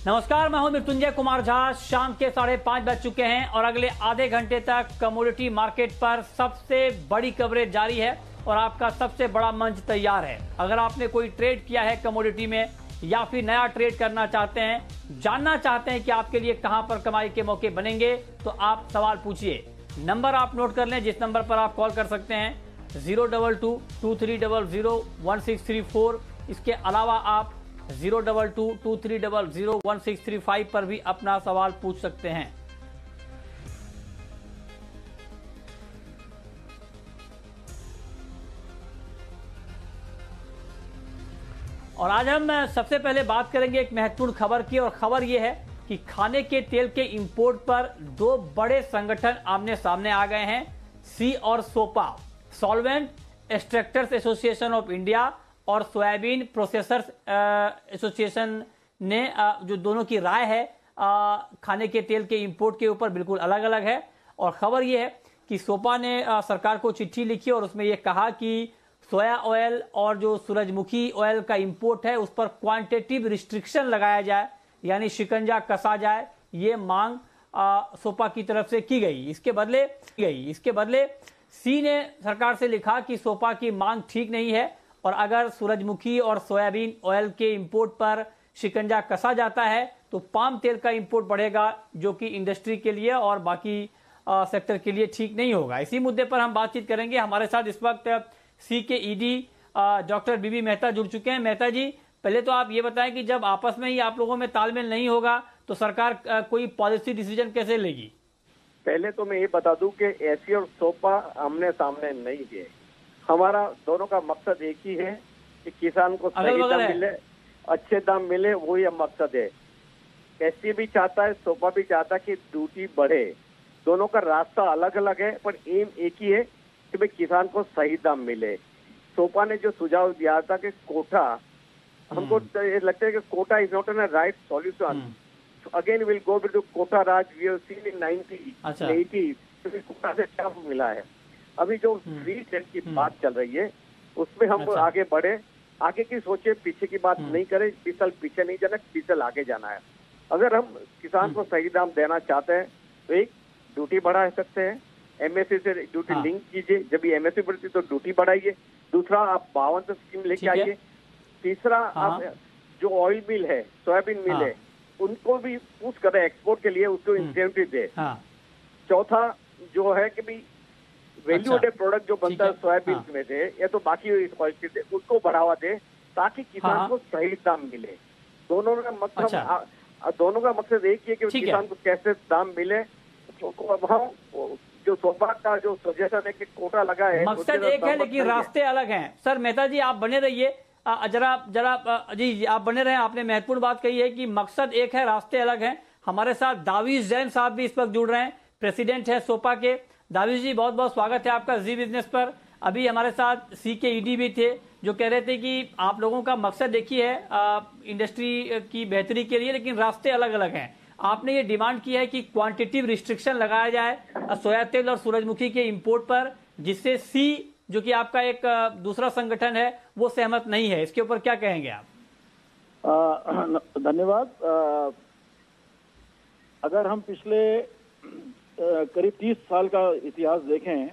नमस्कार, मैं हूं मृत्युंजय कुमार झा। शाम के 5:30 बज चुके हैं और अगले आधे घंटे तक कमोडिटी मार्केट पर सबसे बड़ी कवरेज जारी है और आपका सबसे बड़ा मंच तैयार है। अगर आपने कोई ट्रेड किया है कमोडिटी में या फिर नया ट्रेड करना चाहते हैं, जानना चाहते हैं कि आपके लिए कहां पर कमाई के मौके बनेंगे, तो आप सवाल पूछिए। नंबर आप नोट कर लें जिस नंबर पर आप कॉल कर सकते हैं 022-2300-1634। इसके अलावा आप 022-2300-1635 पर भी अपना सवाल पूछ सकते हैं। और आज हम सबसे पहले बात करेंगे एक महत्वपूर्ण खबर की, और खबर यह है कि खाने के तेल के इंपोर्ट पर दो बड़े संगठन आमने सामने आ गए हैं। सी और SOPA, solvent extractors association of India और सोयाबीन प्रोसेसर्स एसोसिएशन ने जो दोनों की राय है खाने के तेल के इंपोर्ट के ऊपर बिल्कुल अलग अलग है। और खबर यह है कि सोपा ने सरकार को चिट्ठी लिखी और उसमें यह कहा कि सोया ऑयल और जो सूरजमुखी ऑयल का इंपोर्ट है उस पर क्वांटिटेटिव रिस्ट्रिक्शन लगाया जाए, यानी शिकंजा कसा जाए। ये मांग सोपा की तरफ से की गई। इसके बदले सी ने सरकार से लिखा कि सोपा की मांग ठीक नहीं है और अगर सूरजमुखी और सोयाबीन ऑयल के इंपोर्ट पर शिकंजा कसा जाता है तो पाम तेल का इंपोर्ट बढ़ेगा, जो कि इंडस्ट्री के लिए और बाकी सेक्टर के लिए ठीक नहीं होगा। इसी मुद्दे पर हम बातचीत करेंगे। हमारे साथ इस वक्त सी के ईडी डॉक्टर बीबी मेहता जुड़ चुके हैं। मेहता जी, पहले तो आप ये बताएं कि जब आपस में ही आप लोगों में तालमेल नहीं होगा तो सरकार कोई पॉलिसी डिसीजन कैसे लेगी? पहले तो मैं ये बता दूं कि एसी और सोपा आमने सामने नहीं है। हमारा दोनों का मकसद एक ही है कि किसान को सही दाम मिले, अच्छे दाम मिले, वही हम मकसद है। एसी भी चाहता है, सोपा भी चाहता है कि ड्यूटी बढ़े। दोनों का रास्ता अलग अलग है पर एम एक ही है कि भाई किसान को सही दाम मिले। सोपा ने जो सुझाव दिया था कि कोटा, हमको लगता है कि quota is not an right solution. Again will go with quota raj we have seen in 1980 quota से क्या मिला है। अभी जो फ्री ट्रेड की बात चल रही है उसमें हम आगे बढ़े, आगे की सोचे, पीछे की बात नहीं करें। 20 साल पीछे नहीं जाना, 20 साल आगे जाना है। अगर हम किसान को सही दाम देना चाहते हैं तो एक ड्यूटी बढ़ा सकते हैं, एमएसपी से ड्यूटी लिंक कीजिए। जब भी एमएसपी बढ़ती तो ड्यूटी बढ़ाइए। दूसरा, आप 52 स्कीम लेके आइए। तीसरा, आप जो ऑयल मिल है, सोयाबीन मिल है, उनको भी पुश करें एक्सपोर्ट के लिए, उसको इंसेंटिव दे। चौथा जो है कि भाई वैल्यू एडेड प्रोडक्ट जो बनता है सोयाबीन में दे या तो बाकी ऑयल दे, उसको बढ़ावा दे ताकि किसान को सही दाम मिले। दोनों का मकसद एक ही है कि किसान को कैसे दाम मिले। अब हम जो सोपा का जो सजेशन है कि कोटा लगा है, मकसद एक है लेकिन रास्ते अलग हैं। सर मेहता जी, आप बने रहिए जरा जी आप बने रहे। आपने महत्वपूर्ण बात कही है कि मकसद एक है, रास्ते अलग हैं। हमारे साथ दाविश जैन साहब भी इस वक्त जुड़ रहे हैं, प्रेसिडेंट है सोपा के। दाविश जी, बहुत बहुत स्वागत है आपका जी बिजनेस पर। अभी हमारे साथ सी के ईडी भी थे जो कह रहे थे कि आप लोगों का मकसद एक ही है इंडस्ट्री की बेहतरी के लिए, लेकिन रास्ते अलग अलग हैं। आपने ये डिमांड की है कि क्वांटिटेटिव रिस्ट्रिक्शन लगाया जाए सोया तेल और सूरजमुखी के इंपोर्ट पर, जिससे सी जो कि आपका एक दूसरा संगठन है वो सहमत नहीं है। इसके ऊपर क्या कहेंगे आप? धन्यवाद। अगर हम पिछले करीब 30 साल का इतिहास देखें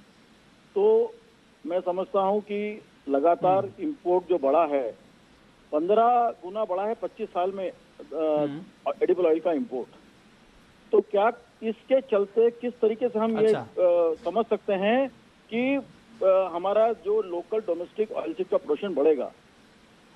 तो मैं समझता हूं कि लगातार इंपोर्ट जो बढ़ा है, 15 गुना बढ़ा है 25 साल में एडिबल ऑयल का इंपोर्ट। तो क्या इसके चलते किस तरीके से हम ये समझ सकते हैं कि हमारा जो लोकल डोमेस्टिक ऑयल सीड का प्रोडक्शन बढ़ेगा।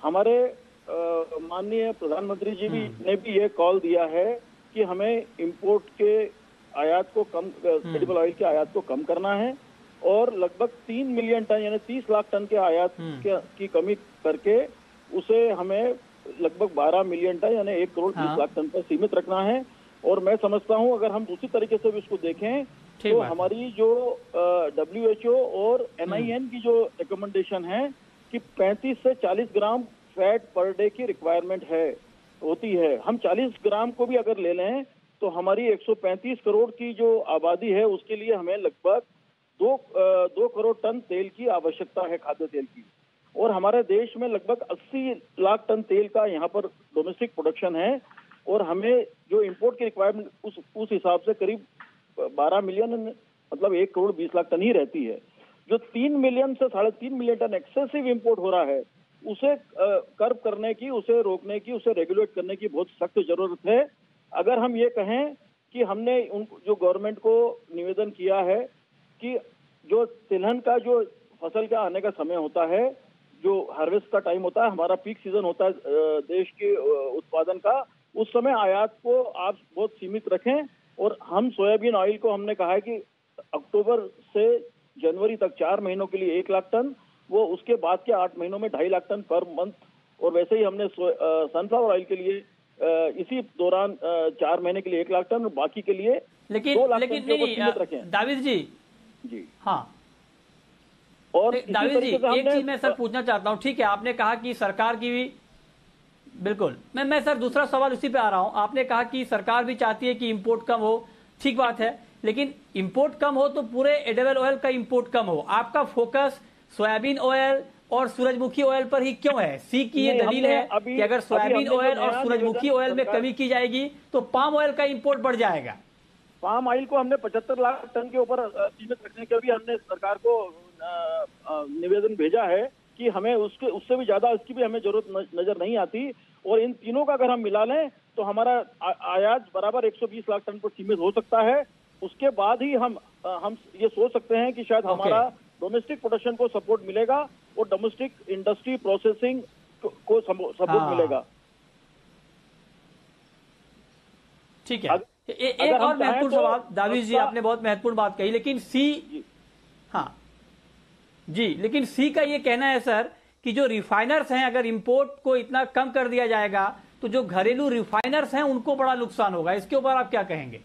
हमारे माननीय प्रधानमंत्री जी ने भी ये कॉल दिया है कि हमें इंपोर्ट के आयात को कम, एडिबल ऑयल के आयात को कम करना है और लगभग 3 मिलियन टन यानी 30 लाख टन के आयात की कमी करके उसे हमें लगभग 12 मिलियन टन यानी 1 करोड़ 30 लाख टन पर सीमित रखना है। और मैं समझता हूं अगर हम दूसरी तरीके से भी उसको देखें तो हमारी जो WHO और NIN की जो रिकमेंडेशन है कि 35 से 40 ग्राम फैट पर डे की रिक्वायरमेंट होती है। हम 40 ग्राम को भी अगर ले लें तो हमारी 135 करोड़ की जो आबादी है उसके लिए हमें लगभग 2 करोड़ टन तेल की आवश्यकता है, खाद्य तेल की। और हमारे देश में लगभग 80 लाख टन तेल का यहाँ पर डोमेस्टिक प्रोडक्शन है और हमें जो इंपोर्ट की रिक्वायरमेंट उस हिसाब से करीब 12 मिलियन, मतलब 1 करोड़ 20 लाख टन ही रहती है। जो 3 मिलियन से 3.5 मिलियन टन एक्सेसिव इंपोर्ट हो रहा है, उसे कर्व करने की, उसे रोकने की, उसे रेगुलेट करने की बहुत सख्त जरूरत है। अगर हम ये कहें कि हमने जो गवर्नमेंट को निवेदन किया है कि जो तिलहन का जो फसल का आने का समय होता है, जो हार्वेस्ट का टाइम होता है, हमारा पीक सीजन होता है देश के उत्पादन का, उस समय आयात को आप बहुत सीमित रखें। और हम सोयाबीन ऑयल को हमने कहा है कि अक्टूबर से जनवरी तक 4 महीनों के लिए 1 लाख टन, वो उसके बाद के 8 महीनों में 2.5 लाख टन पर मंथ। और वैसे ही हमने सनफ्लावर ऑयल के लिए इसी दौरान 4 महीने के लिए 1 लाख टन और बाकी के लिए 2 लाख टन के ऊपर सीमित रखें। दाविद जी हाँ, और दाविद जी एक चीज मैं सर पूछना चाहता हूँ, ठीक है आपने कहा कि सरकार की भी, बिल्कुल मैं सर दूसरा सवाल उसी पे आ रहा हूँ। आपने कहा कि सरकार भी चाहती है कि इंपोर्ट कम हो, ठीक बात है, लेकिन इंपोर्ट कम हो तो पूरे एडिबल ऑयल का इंपोर्ट कम हो। आपका फोकस सोयाबीन ऑयल और सूरजमुखी ऑयल पर ही क्यों है? सी की ये दलील है कि अगर सोयाबीन ऑयल और सूरजमुखी ऑयल में कमी की जाएगी तो पाम ऑयल का इंपोर्ट बढ़ जाएगा। पाम ऑयल को हमने 75 लाख टन के ऊपर सीमित रखने के भी हमने सरकार को निवेदन भेजा है कि हमें उससे भी ज्यादा इसकी भी हमें जरूरत नजर नहीं आती। और इन तीनों का अगर हम मिला लें तो हमारा आयात बराबर 120 लाख टन पर सीमित हो सकता है। उसके बाद ही हम ये सोच सकते हैं कि शायद हमारा डोमेस्टिक प्रोडक्शन को सपोर्ट मिलेगा और डोमेस्टिक इंडस्ट्री प्रोसेसिंग को सपोर्ट मिलेगा। ठीक है, एक और महत्वपूर्ण सवाल दाविद जी, आपने बहुत महत्वपूर्ण बात कही, लेकिन हाँ जी, लेकिन सी का ये कहना है सर कि जो रिफाइनर्स हैं, अगर इंपोर्ट को इतना कम कर दिया जाएगा तो जो घरेलू रिफाइनर्स हैं उनको बड़ा नुकसान होगा। इसके ऊपर आप क्या कहेंगे?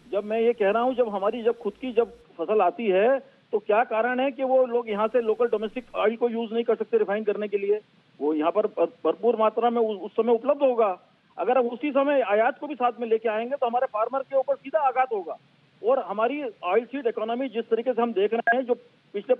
जब मैं ये कह रहा हूं, जब हमारी खुद की फसल आती है तो क्या कारण है कि वो लोग यहाँ से लोकल डोमेस्टिक ऑयल को यूज नहीं कर सकते रिफाइन करने के लिए? वो यहाँ पर भरपूर मात्रा में उस समय उपलब्ध होगा। अगर हम उसी समय आयात को भी साथ में लेके आएंगे तो हमारे फार्मर के ऊपर सीधा आघात होगा। और हमारी ऑयल सीड इकोनॉमी जिस तरीके से हम देख रहे हैं, जो पिछले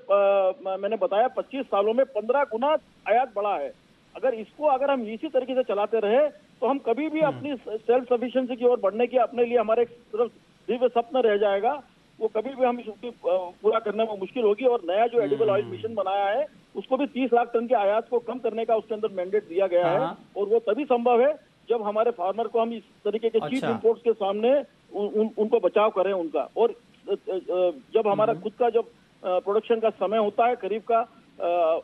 मैंने बताया 25 सालों में 15 गुना आयात बढ़ा है। अगर हम इसी तरीके से चलाते रहे तो हम कभी भी अपनी सेल्फ सफिशिएंसी की ओर बढ़ने की अपने लिए हमारे सिर्फ दिव्य सपना रह जाएगा। वो कभी भी हम इसको पूरा करने में मुश्किल होगी। और नया जो एडिबल ऑयल मिशन बनाया है उसको भी 30 लाख टन के आयात को कम करने का उसके अंदर मैंडेट दिया गया है। और वो तभी संभव है जब हमारे फार्मर को हम इस तरीके के चीप इंपोर्ट्स के सामने उनको बचाव करें उनका। और जब हमारा खुद का जब प्रोडक्शन का समय होता है, खरीफ का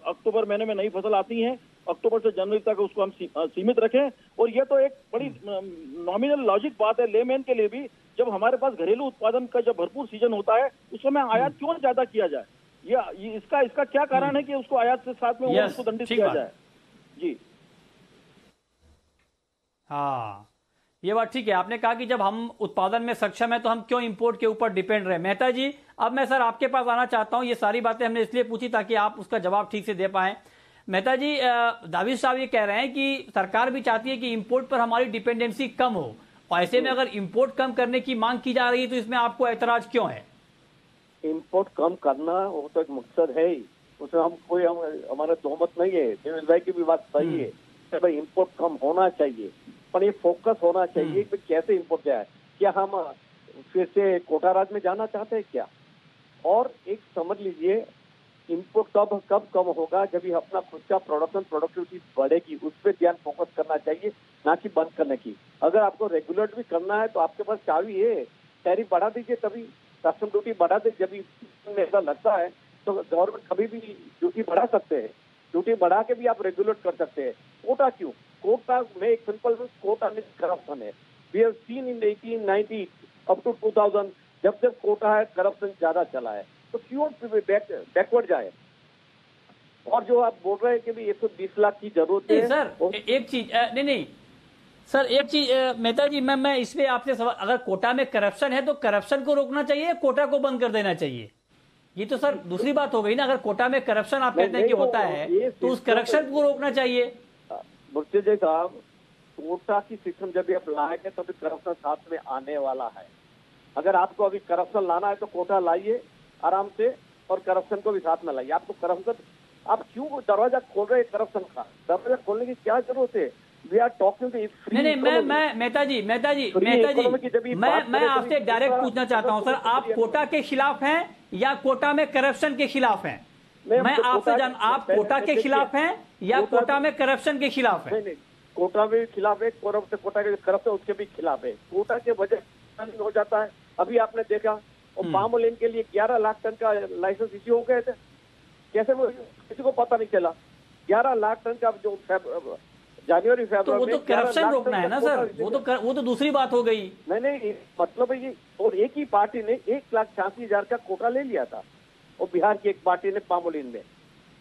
अक्टूबर महीने में नई फसल आती है, अक्टूबर से जनवरी तक उसको हम सीमित रखें। और ये तो एक बड़ी नॉमिनल लॉजिक बात है लेमैन के लिए भी, जब हमारे पास घरेलू उत्पादन का जब भरपूर सीजन होता है उस समय आयात क्यों ज्यादा किया जाए? इसका क्या कारण है कि उसको आयात के साथ में उसको दंडित किया जाए? जी हाँ, ये बात ठीक है। आपने कहा कि जब हम उत्पादन में सक्षम है तो हम क्यों इंपोर्ट के ऊपर डिपेंड रहे। मेहता जी, अब मैं सर आपके पास आना चाहता हूं। ये सारी बातें हमने इसलिए पूछी ताकि आप उसका जवाब ठीक से दे पाएं। मेहता जी, दाविद साहब ये कह रहे हैं कि सरकार भी चाहती है कि इंपोर्ट पर हमारी डिपेंडेंसी कम हो, और ऐसे में अगर इंपोर्ट कम करने की मांग की जा रही है तो इसमें आपको ऐतराज क्यों है? इंपोर्ट कम करना वो तो एक मकसद है ही, उसमें हमारा तोहमत नहीं है। देवेंद्र भाई की भी बात सही है, भाई इंपोर्ट कम होना चाहिए, पर ये फोकस होना चाहिए कि कैसे इंपोर्ट जाए। क्या हम फिर से कोटा राज में जाना चाहते हैं क्या? और एक समझ लीजिए, इंपोर्ट कब कम होगा जब ये अपना खुद का प्रोडक्टिविटी बढ़ेगी, उस पर ध्यान फोकस करना चाहिए, ना कि बंद करने की। अगर आपको रेगुलेट भी करना है तो आपके पास चाबी है, टैरिफ बढ़ा दीजिए, तभी कस्टम ड्यूटी बढ़ा दे। जब ऐसा लगता है तो गवर्नमेंट कभी भी ड्यूटी बढ़ा सकते हैं, ड्यूटी बढ़ा के भी आप रेगुलेट कर सकते हैं। कोटा क्यों? कोटा में एक सिंपल कोटा में करप्शन है। We have seen in 1890 up to 2000 जब कोटा है करप्शन ज्यादा चला है, तो क्यों बैकवर्ड जाए? और जो आप बोल रहे हैं कि भी 120 लाख की जरूरत है सर, एक चीज नहीं सर, एक चीज मेहता जी, मैं इसमें आपसे सवाल, अगर कोटा में करप्शन है तो करप्शन को रोकना चाहिए या कोटा को बंद कर देना चाहिए? ये तो सर दूसरी बात हो गई ना। अगर कोटा में करप्शन आप कहते हैं कि होता है तो उस करप्शन को रोकना चाहिए। मुर्तजा साहब, कोटा की सिस्टम जब आप लाएंगे तभी करप्शन साथ में आने वाला है। अगर आपको अभी करप्शन लाना है तो कोटा लाइए आराम से, और करप्शन को भी साथ में लाइए। आपको करप्शन, आप क्यों दरवाजा खोल रहे हैं करप्शन का? दरवाजा खोलने की क्या जरूरत है? We are talking free. नहीं, मैं मेहता जी मैं आपसे डायरेक्ट पूछना चाहता हूं सर, आप कोटा के खिलाफ हैं या कोटा में करप्शन के खिलाफ हैं? मैं आपसे आप कोटा के खिलाफ हैं या कोटा में करप्शन के खिलाफ हैं? नहीं, कोटा में खिलाफ है, कोटा के करप्शन उसके भी खिलाफ है। कोटा के वजह हो जाता है। अभी आपने देखा और पाम ऑयल के लिए 11 लाख टन का लाइसेंस इश्यू हो गए थे, कैसे वो किसी को पता नहीं चला। 11 लाख टन का जो जनवरी फरवरी, तो वो तो करप्शन रोकना है ना सर, वो तो दूसरी बात हो गई। नहीं मतलब है ये, और एक ही पार्टी ने 1,86,000 का कोटा ले लिया था, और बिहार की एक पार्टी ने पामोलिन में।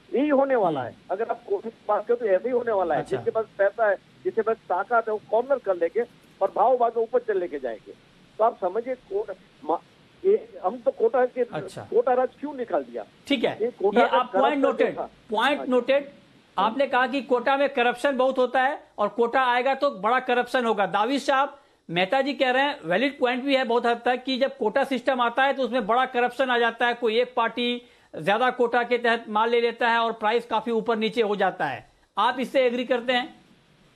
यही होने वाला है, अगर आप बात करो तो ऐसे ही होने वाला है। अच्छा। जिसके पास पैसा है, जिसके पास ताकत है, वो कॉर्नर कर लेंगे और भाव भाव ऊपर चल लेके जाएंगे। तो आप समझिए हम तो कोटा के कोटा राज क्यों निकाल दिया? ठीक है, ये आप पॉइंट नोटेड। आपने कहा कि कोटा में करप्शन बहुत होता है और कोटा आएगा तो बड़ा करप्शन होगा। दाविश साहब, मेहता जी कह रहे हैं, वैलिड पॉइंट भी है बहुत हद तक, कि जब कोटा सिस्टम आता है तो उसमें बड़ा करप्शन आ जाता है। कोई एक पार्टी ज्यादा कोटा के तहत माल ले लेता है और प्राइस काफी ऊपर नीचे हो जाता है। आप इससे एग्री करते हैं?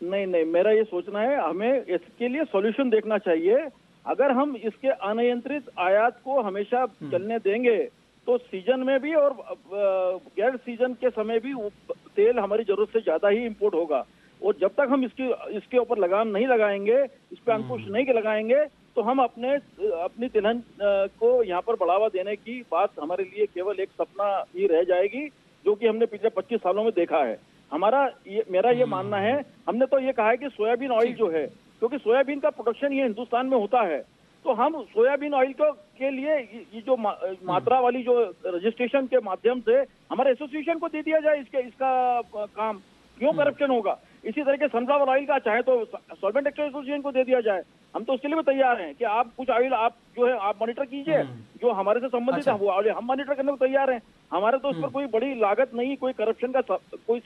नहीं, मेरा ये सोचना है, हमें इसके लिए सॉल्यूशन देखना चाहिए। अगर हम इसके अनियंत्रित आयात को हमेशा चलने देंगे तो सीजन में भी और गैर सीजन के समय भी तेल हमारी जरूरत से ज्यादा ही इंपोर्ट होगा। और जब तक हम इसके ऊपर लगाम नहीं लगाएंगे, इस पर अंकुश नहीं लगाएंगे, तो हम अपनी तिलहन को यहाँ पर बढ़ावा देने की बात हमारे लिए केवल एक सपना ही रह जाएगी, जो कि हमने पिछले 25 सालों में देखा है। मेरा ये मानना है, हमने तो ये कहा है कि सोयाबीन ऑयल जो है, क्योंकि सोयाबीन का प्रोडक्शन ये हिंदुस्तान में होता है, तो हम सोयाबीन ऑयल के लिए ये जो मात्रा वाली जो रजिस्ट्रेशन के माध्यम से हमारे एसोसिएशन को दे दिया जाए इसका काम, क्यों करप्शन होगा? इसी तरह के सनफ्लावर ऑयल का चाहे तो सॉल्वेंट एक्सचेंज एसोसिएशन को दे दिया जाए। हम तो उसके लिए भी तैयार हैं कि आप कुछ ऑयल आप जो है आप मॉनिटर कीजिए, जो हमारे से संबंधित है वो ऑयल हम मॉनिटर करने को तैयार हैं। हमारे तो उस पर कोई बड़ी लागत नहीं, कोई करप्शन का कोई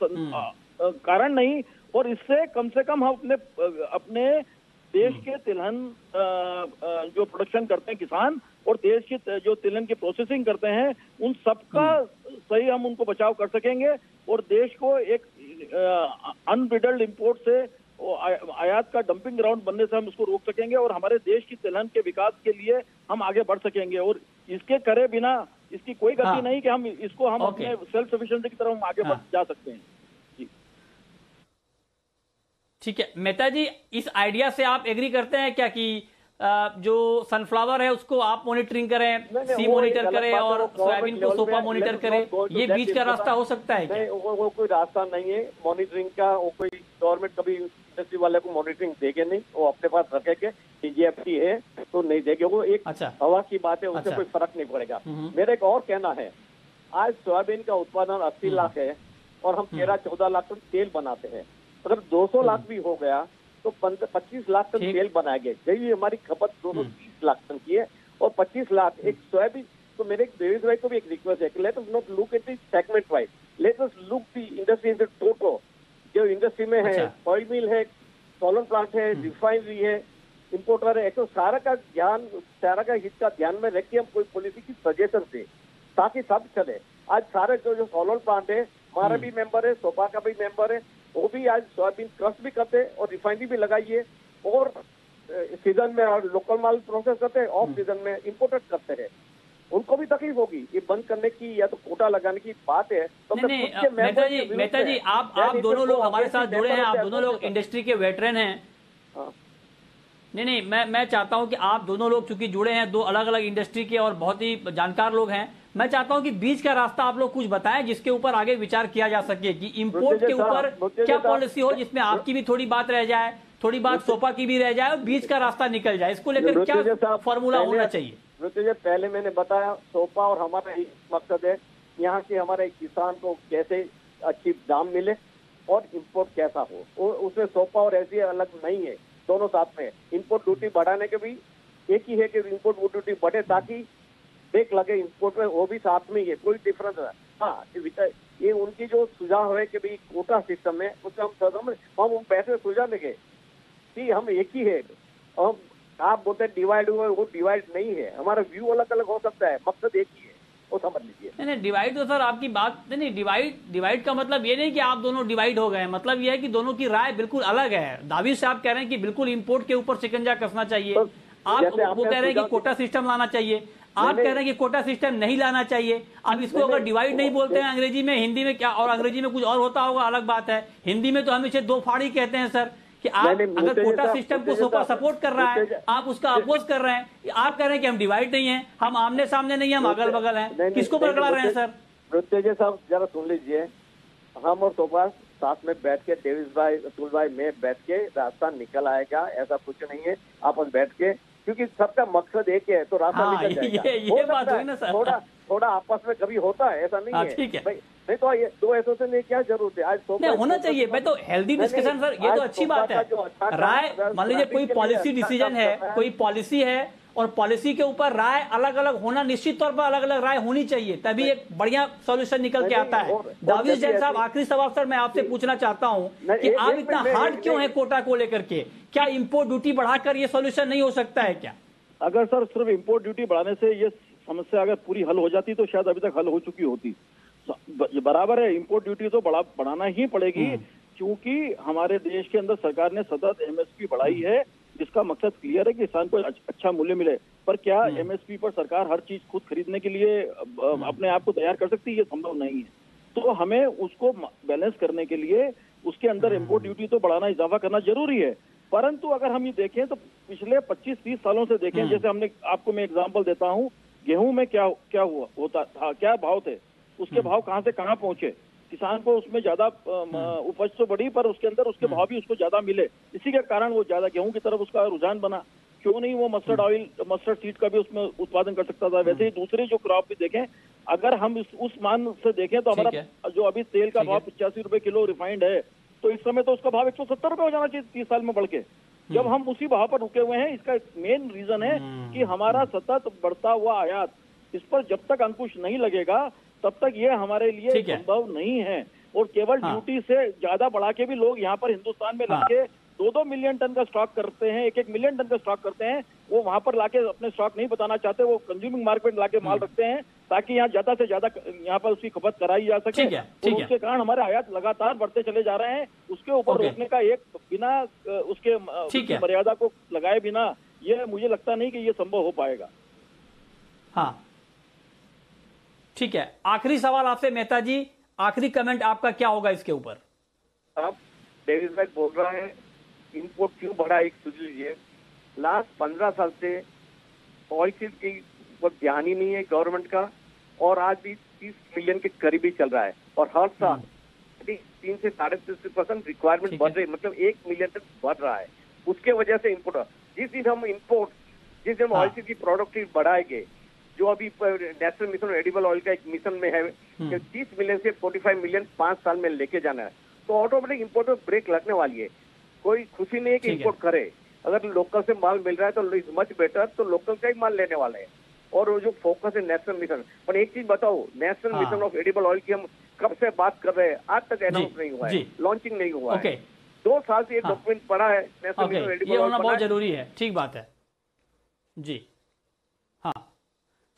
कारण नहीं, और इससे कम से कम हम अपने देश के तिलहन जो प्रोडक्शन करते हैं किसान, और देश के जो तिलहन की प्रोसेसिंग करते हैं, उन सबका सही हम उनको बचाव कर सकेंगे, और देश को एक अनब्रिडल्ड इंपोर्ट से आयात का डंपिंग ग्राउंड बनने से हम उसको रोक सकेंगे, और हमारे देश की तिलहन के विकास के लिए हम आगे बढ़ सकेंगे। और इसके करे बिना इसकी कोई गति नहीं कि हम इसको अपने सेल्फ सफिशिएंसी की तरफ हम आगे बढ़ जा सकते हैं। ठीक है मेहता जी, इस आइडिया से आप एग्री करते हैं क्या कि जो सनफ्लावर है उसको आप मॉनिटरिंग करें, सी मॉनिटर करें और सोयाबीन को सोपा मॉनिटर करें, ये बीच का रास्ता हो सकता है क्या? नहीं, वो कोई रास्ता नहीं है मॉनिटरिंग का। वो कोई गवर्नमेंट कभी इंडस्ट्री वाले को मॉनिटरिंग देंगे नहीं, वो अपने पास रखेंगे। TGFT है तो नहीं देंगे, वो एक हवा की बात है, उससे कोई फर्क नहीं पड़ेगा। मेरा एक और कहना है, आज सोयाबीन का उत्पादन 80 लाख है और हम 13-14 लाख टन तेल बनाते हैं। अगर 200 लाख भी हो गया तो 25 लाख टन तेल बनाए गए। यही हमारी खपत 230 लाख टन की है, और 25 लाख एक सोयाबीन। तो मेरे देवेश भाई को भी एक रिक्वेस्ट है कि let us not look at the segment wise, let us look the industry in the total. जो इंडस्ट्री में है, ऑयल मिल है, सोलर प्लांट है, रिफाइनरी है, इंपोर्टर है, तो सारा का हित का ध्यान में रख के हम कोई पॉलिसी की सजेशन दे, ताकि सब चले। आज सारे जो सोलर प्लांट है, हमारा भी मेंबर है, सोपा का भी मेंबर है, वो भी आज सोयाबीन क्रश भी करते हैं और रिफाइनरी भी लगाइए, और सीजन में और लोकल माल प्रोसेस करते हैं, ऑफ सीजन में इंपोर्टेड करते हैं। उनको भी तकलीफ होगी ये बंद करने की या तो कोटा लगाने की बात है। तो मेहता जी आप दोनों लोग हमारे साथ जुड़े हैं, आप दोनों लोग इंडस्ट्री के वेटरन हैं। नहीं, मैं चाहता हूं कि आप दोनों लोग चूंकि जुड़े हैं, दो अलग अलग इंडस्ट्री के और बहुत ही जानकार लोग हैं, मैं चाहता हूं कि बीच का रास्ता आप लोग कुछ बताएं जिसके ऊपर आगे विचार किया जा सके कि इंपोर्ट के ऊपर क्या पॉलिसी हो, जिसमें आपकी भी थोड़ी बात रह जाए, थोड़ी बात सोपा की भी रह जाए, और बीच का रास्ता निकल जाए। इसको लेकर क्या फॉर्मूला होना चाहिए? पहले मैंने बताया, सोपा और हमारा एक मकसद है, यहाँ के हमारे किसान को कैसे अच्छी दाम मिले और इम्पोर्ट कैसा हो। उसमें सोपा और ऐसी अलग नहीं है, दोनों साथ में। इम्पोर्ट ड्यूटी बढ़ाने के भी एक ही है कि इम्पोर्ट ड्यूटी बढ़े ताकि ब्रेक लगे इम्पोर्ट में, वो भी साथ में ही है, कोई डिफरेंस है। हाँ, ये उनकी जो सुझाव है कि भाई कोटा सिस्टम में उससे हम पैसे सुझाव देंगे कि हम एक ही है। आप बोलते हैं डिवाइड हुआ, वो डिवाइड नहीं है, हमारा व्यू अलग अलग हो सकता है, मकसद एक ही है। वो समझ लीजिए। नहीं डिवाइड तो सर आपकी बात नहीं, डिवाइड का मतलब ये नहीं कि आप दोनों डिवाइड हो गए, मतलब ये है कि दोनों की राय बिल्कुल अलग है। दाविश साहब कह रहे हैं कि बिल्कुल इंपोर्ट के ऊपर शिकंजा कसना चाहिए, तो आप वो कह रहे हैं कि कोटा सिस्टम लाना चाहिए, आप कह रहे हैं कि कोटा सिस्टम नहीं लाना चाहिए। अब इसको अगर डिवाइड नहीं बोलते हैं अंग्रेजी में, हिंदी में क्या, और अंग्रेजी में कुछ और होता होगा, अलग बात है। हिंदी में तो हम इसे दो फाड़ी कहते हैं सर, कि आप अगर कोटा सिस्टम को सोपा सपोर्ट कर रहा है, आप उसका अपोज कर रहे हैं, आप कह रहे हैं कि हम डिवाइड नहीं है, हम आमने सामने नहीं है, हम अगल बगल हैं, किसको पकड़ा रहे हैं सर? मृत्युंजय साहब जरा सुन लीजिए, हम और सोपा साथ में बैठ के डेविस भाई, अतुल भाई में बैठ के रास्ता निकल आएगा, ऐसा कुछ नहीं है। आपस बैठ के, क्योंकि सबका मकसद एक है, तो रास्ता निकल जाएगा। ये बात हुई ना सर, थोड़ा आपस में कभी होता है, ऐसा नहीं है। ठीक है भाई, नहीं तो ये दो एसोसिएशन में क्या जरूरत है? आज नहीं होना चाहिए, मैं तो हेल्दी डिस्कशन सर, ये तो अच्छी बात है। राय मान लीजिए कोई पॉलिसी डिसीजन है, कोई पॉलिसी है, और पॉलिसी के ऊपर राय अलग अलग होना, निश्चित तौर पर अलग अलग राय होनी चाहिए, तभी एक बढ़िया सॉल्यूशन निकल के आता है। दाविश जैन साहब, आखिरी सवाल सर मैं आपसे पूछना चाहता हूं कि आप इतना हार्ड क्यों है कोटा को लेकर के? क्या इंपोर्ट ड्यूटी बढ़ाकर ये सॉल्यूशन नहीं हो सकता है क्या? अगर सर सिर्फ इंपोर्ट ड्यूटी बढ़ाने से ये समस्या अगर पूरी हल हो जाती तो शायद अभी तक हल हो चुकी होती। बराबर है, इंपोर्ट ड्यूटी तो बढ़ाना ही पड़ेगी, क्योंकि हमारे देश के अंदर सरकार ने सतत एमएसपी बढ़ाई है, जिसका मकसद क्लियर है कि किसान को अच्छा मूल्य मिले। पर क्या एमएसपी पर सरकार हर चीज खुद खरीदने के लिए अपने आप को तैयार कर सकती है? ये संभव नहीं है। तो हमें उसको बैलेंस करने के लिए उसके अंदर इंपोर्ट ड्यूटी तो बढ़ाना, इजाफा करना जरूरी है। परंतु अगर हम ये देखें तो पिछले 25-30 सालों से देखें, जैसे हमने आपको मैं एग्जांपल देता हूं, गेहूं में क्या होता था, क्या भाव थे, उसके भाव कहां से कहां पहुंचे, किसान को उसमें ज्यादा उपज तो बढ़ी, पर उसके अंदर उसके भाव भी उसको ज्यादा मिले, इसी के कारण वो ज्यादा गेहूं की तरफ उसका रुझान बना। क्यों नहीं वो मस्टर्ड ऑयल, मस्टर्ड सीड का भी उसमें उत्पादन कर सकता था। वैसे ही दूसरे जो क्रॉप भी देखें, अगर हम उस मान से देखें तो हमारा जो अभी तेल का भाव 85 रुपए किलो रिफाइंड है, तो इस समय तो उसका भाव 170 रुपए हो जाना चाहिए 30 साल में बढ़ के। जब हम उसी भाव पर रुके हुए हैं, इसका मेन रीजन है कि हमारा सतत बढ़ता हुआ आयात, इस पर जब तक अंकुश नहीं लगेगा तब तक ये हमारे लिए संभव नहीं है। और केवल ड्यूटी से ज्यादा बढ़ा के भी लोग यहाँ पर हिंदुस्तान में लाके 2-2 मिलियन टन का स्टॉक करते हैं, 1-1 मिलियन टन का स्टॉक करते हैं। वो वहां पर लाके अपने स्टॉक नहीं बताना चाहते, वो कंज्यूमिंग मार्केट लाके माल रखते हैं ताकि यहाँ ज्यादा से ज्यादा यहाँ पर उसकी खपत कराई जा सके। और उसके कारण हमारे आयात लगातार बढ़ते चले जा रहे हैं। उसके ऊपर रोकने का एक बिना उसके मर्यादा को लगाए बिना ये मुझे लगता नहीं कि ये संभव हो पाएगा। हाँ ठीक है, आखिरी सवाल आपसे मेहता जी, आखिरी कमेंट आपका क्या होगा इसके ऊपर? आप डेविस भाई बोल रहा है इंपोर्ट क्यों बढ़ा, एक सोच लीजिए, लास्ट 15 साल से ऑयल सीड की ध्यान ही नहीं है गवर्नमेंट का, और आज भी 30 मिलियन के करीब ही चल रहा है, और हर साल 3 से 3.5% रिक्वायरमेंट बढ़ रही है, मतलब 1 मिलियन तक बढ़ रहा है। उसके वजह से इम्पोर्ट, जिस दिन हम ऑयल सीड की प्रोडक्टिविटी बढ़ाएंगे, जो अभी नेशनल मिशन एडिबल ऑयल का एक मिशन में है कि 30 मिलियन से 45 मिलियन 5 साल में लेके जाना है, तो ऑटोमेटिक इंपोर्ट में ब्रेक लगने वाली है। कोई खुशी नहीं है कि इंपोर्ट करे, अगर लोकल से माल मिल रहा है तो इज मच बेटर, तो लोकल का ही माल लेने वाले हैं। और वो जो फोकस है नेशनल मिशन पर, एक चीज बताओ, national mission of edible oil की हम कब से बात कर रहे हैं, आज तक अनाउंस नहीं हुआ है, लॉन्चिंग नहीं हुआ है। 2 साल से ये डॉक्यूमेंट पड़ा है, नेशनल मिशन एडिबल ऑयल, ये होना बहुत जरूरी है। ठीक बात है जी। हाँ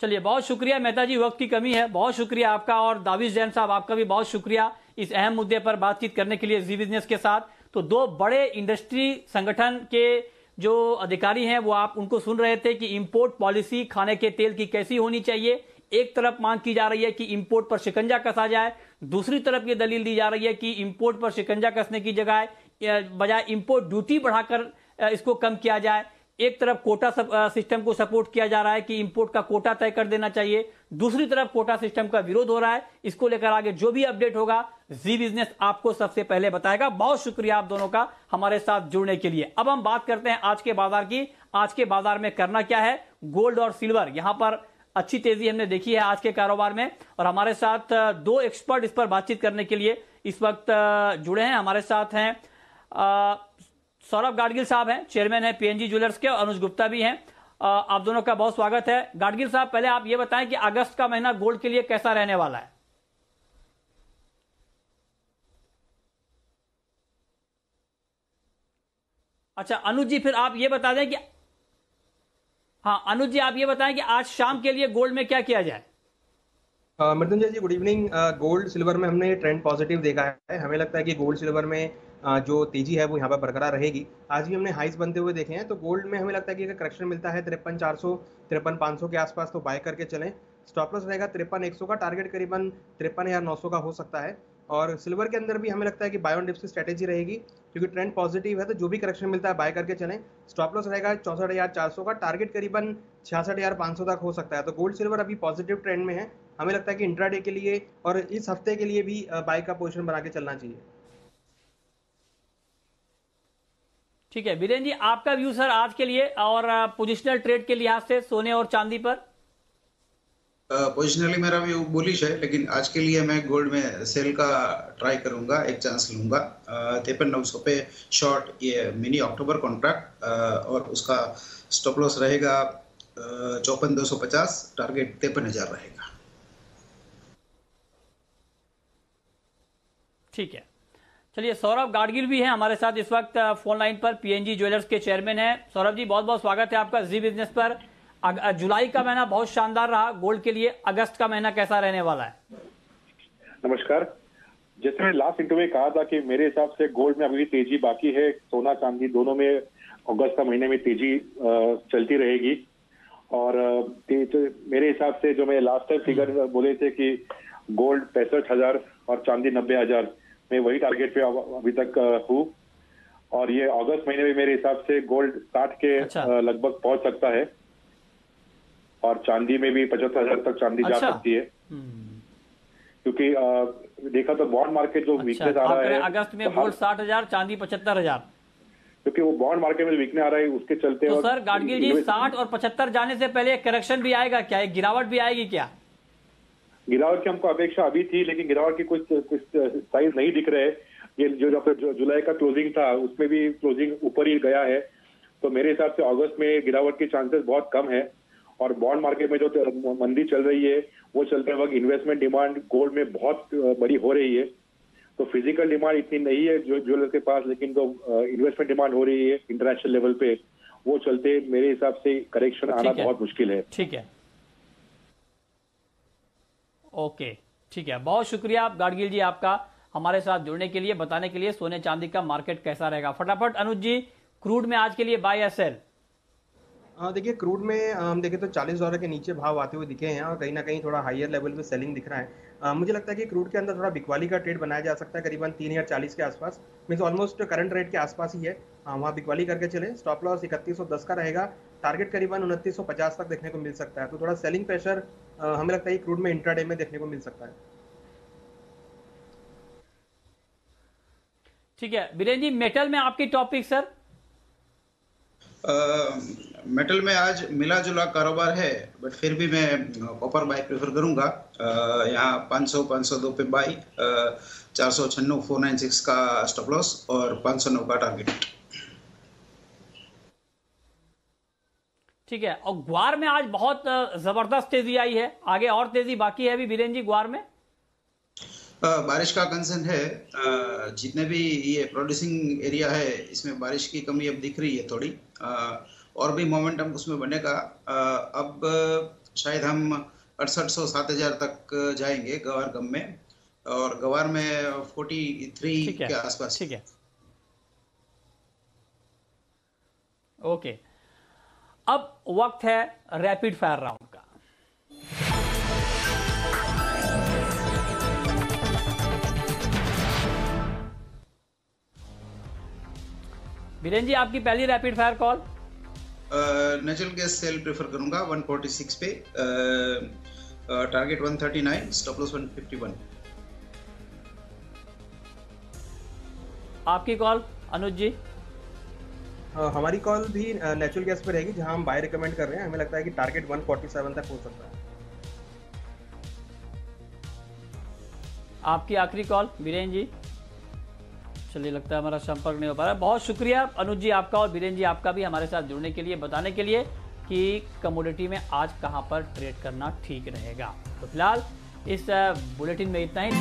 चलिए, बहुत शुक्रिया मेहता जी, वक्त की कमी है, बहुत शुक्रिया आपका, और दाविश जैन साहब आपका भी बहुत शुक्रिया इस अहम मुद्दे पर बातचीत करने के लिए जी बिजनेस के साथ। तो 2 बड़े इंडस्ट्री संगठन के जो अधिकारी हैं वो आप उनको सुन रहे थे कि इंपोर्ट पॉलिसी खाने के तेल की कैसी होनी चाहिए। एक तरफ मांग की जा रही है कि इंपोर्ट पर शिकंजा कसा जाए, दूसरी तरफ ये दलील दी जा रही है कि इंपोर्ट पर शिकंजा कसने की बजाय इंपोर्ट ड्यूटी बढ़ाकर इसको कम किया जाए। एक तरफ कोटा सिस्टम को सपोर्ट किया जा रहा है कि इंपोर्ट का कोटा तय कर देना चाहिए, दूसरी तरफ कोटा सिस्टम का विरोध हो रहा है। इसको लेकर आगे जो भी अपडेट होगा जी बिजनेस आपको सबसे पहले बताएगा। बहुत शुक्रिया आप दोनों का हमारे साथ जुड़ने के लिए। अब हम बात करते हैं आज के बाजार की। आज के बाजार में करना क्या है, गोल्ड और सिल्वर, यहां पर अच्छी तेजी हमने देखी है आज के कारोबार में, और हमारे साथ 2 एक्सपर्ट इस पर बातचीत करने के लिए इस वक्त जुड़े हैं। हमारे साथ हैं सौरभ गाडगिल साहब हैं, चेयरमैन हैं पीएनजी ज्वेलर्स के, और अनुज गुप्ता भी हैं। आप दोनों का बहुत स्वागत है। गाडगिल साहब, पहले आप ये बताएं कि अगस्त का महीना गोल्ड के लिए कैसा रहने वाला है? अच्छा अनुज जी, फिर आप ये बता दें कि हाँ अनुज जी आप ये बताएं कि आज शाम के लिए गोल्ड में क्या किया जाए? मृत्युंजय जी गुड इवनिंग। गोल्ड सिल्वर में हमने ट्रेंड पॉजिटिव देखा है। हमें लगता है कि गोल्ड सिल्वर में जो तेजी है वो यहाँ पर बरकरार रहेगी। आज भी हमने हाइस बनते हुए देखे हैं, तो गोल्ड में हमें लगता है कि अगर करेक्शन मिलता है 53,400 53,500 के आसपास तो बाय करके चलें। स्टॉप लॉस रहेगा 53,100 का, टारगेट करीबन 53,900 का हो सकता है। और सिल्वर के अंदर भी हमें लगता है कि बाय ऑन डिप्स की स्ट्रेटेजी रहेगी, क्योंकि ट्रेंड पॉजिटिव है, तो जो भी करेक्शन मिलता है बाय करके चलें। स्टॉप लॉस रहेगा 64,400 का, टारगेट करीबन 66,500 तक हो सकता है। तो गोल्ड सिल्वर अभी पॉजिटिव ट्रेंड में है। हमें लगता है कि इंट्राडे के लिए और इस हफ्ते के लिए भी बाय का पोजीशन बना के चलना चाहिए। ठीक है वीरेंद्र जी, आपका व्यू सर आज के लिए और पोजिशनल ट्रेड के लिहाज से सोने और चांदी पर? पोजिशनली मेरा व्यू बुलिश है, लेकिन आज के लिए मैं गोल्ड में सेल का ट्राई करूंगा, एक चांस लूंगा। 53,900 पे शॉर्ट ये मिनी अक्टूबर कॉन्ट्रैक्ट, और उसका स्टॉप लॉस रहेगा 54,250, टारगेट 53,000 रहेगा। ठीक है, चलिए सौरभ गाडगिल भी हैं हमारे साथ इस वक्त फोन लाइन पर, पीएनजी ज्वेलर्स के चेयरमैन हैं। सौरभ जी बहुत बहुत स्वागत है आपका जी बिजनेस पर। जुलाई का महीना बहुत शानदार रहा गोल्ड के लिए, अगस्त का महीना कैसा रहने वाला है? नमस्कार। जैसे मैंने लास्ट इंटरव्यू में कहा था कि मेरे हिसाब से गोल्ड में अभी भी तेजी बाकी है, सोना चांदी दोनों में अगस्त का महीने में तेजी चलती रहेगी। और मेरे हिसाब से जो मैं लास्ट टाइम फिगर बोले थे कि गोल्ड 65,000 और चांदी 90,000, मैं वही टारगेट पे अभी तक हूँ। और ये अगस्त महीने में मेरे हिसाब से गोल्ड 60 के लगभग पहुंच सकता है, और चांदी में भी 75,000 तक चांदी जा सकती है। क्योंकि देखा तो बॉन्ड मार्केट जो वीकनेस आ रहा है अगस्त में, गोल्ड 60,000, चांदी 75,000, क्योंकि वो बॉन्ड मार्केट में वीकनेस आ रहा है, उसके चलते। तो सर गाडगिल जी 60 और 75 जाने से पहले करेक्शन भी आएगा क्या, एक गिरावट भी आएगी क्या? गिरावट की हमको अपेक्षा अभी थी, लेकिन गिरावट की कुछ साइज नहीं दिख रहे। ये जो जुलाई का क्लोजिंग था उसमें भी क्लोजिंग ऊपर ही गया है, तो मेरे हिसाब से अगस्त में गिरावट की चांसेस बहुत कम है। और बॉन्ड मार्केट में जो मंदी चल रही है वो चलते वक्त इन्वेस्टमेंट डिमांड गोल्ड में बहुत बड़ी हो रही है। तो फिजिकल डिमांड इतनी नहीं है जो ज्वेलर के पास, लेकिन जो इन्वेस्टमेंट डिमांड हो रही है इंटरनेशनल लेवल पे, वो चलते मेरे हिसाब से करेक्शन आना बहुत मुश्किल है। ठीक है, ओके, ठीक है, बहुत शुक्रिया आप गाडगिल जी आपका हमारे साथ जुड़ने के लिए, बताने के लिए सोने चांदी का मार्केट कैसा रहेगा। फटाफट अनुज जी, क्रूड में आज के लिए बाय या सेल? देखिए क्रूड में हम देखें तो $40 के नीचे भाव आते हुए दिखे हैं, और कहीं ना कहीं थोड़ा हायर लेवल पे सेलिंग दिख रहा है। मुझे लगता है कि क्रूड के अंदर थोड़ा बिकवाली का ट्रेड बनाया जा सकता है, करीबन 3,040 के आसपास, मीन्स ऑलमोस्ट करंट रेट के आसपास ही है। वहाँ बिकवाली करके चले। स्टॉप लॉस 3110 का रहेगा, टारगेट करीबन 2950 तक देखने को मिल सकता है। तो थोड़ा सेलिंग प्रेशर हमें लगता है कि क्रूड में इंट्राडे में देखने को मिल सकता है। ठीक है वीरेंद्र जी, मेटल में आपकी टॉपिक सर? मेटल में आज मिला जुला कारोबार है, बट फिर भी मैं कॉपर बाय प्रेफर करूंगा। यहाँ 500-502 पे बाय, 496 496 का स्टॉप लॉस और 509 का टारगेट। ठीक है, और ग्वार में आज बहुत जबरदस्त तेजी आई है, आगे और तेजी बाकी है अभी वीरेंद्र जी ग्वार में? बारिश का कंसर्न है। जितने भी ये प्रोड्यूसिंग एरिया है इसमें बारिश की कमी अब दिख रही है थोड़ी, और भी मोमेंटम उसमें बनेगा। अब शायद हम 6800 7000 तक जाएंगे गवार गम में, और गवार में 43 के आसपास। ठीक है, ओके, अब वक्त है रैपिड फायर राउंड का। वीरेंद्र जी आपकी पहली rapid fire call? Natural gas sell prefer करूंगा 146 पे, टारगेट 139, स्टॉप लॉस 151। आपकी कॉल अनुज जी? हमारी कॉल भी नेचुरल गैस पे रहेगी, जहां हम बाय रिकमेंड कर रहे हैं। हमें लगता है कि टारगेट 147 तक हो सकता है। आपकी आखिरी कॉल वीरेंद्र जी? चलिए, लगता है हमारा संपर्क नहीं हो पा रहा है। बहुत शुक्रिया अनुज जी आपका और वीरेंद्र जी आपका भी हमारे साथ जुड़ने के लिए, बताने के लिए कि कमोडिटी में आज कहां पर ट्रेड करना ठीक रहेगा। तो फिलहाल इस बुलेटिन में इतना ही।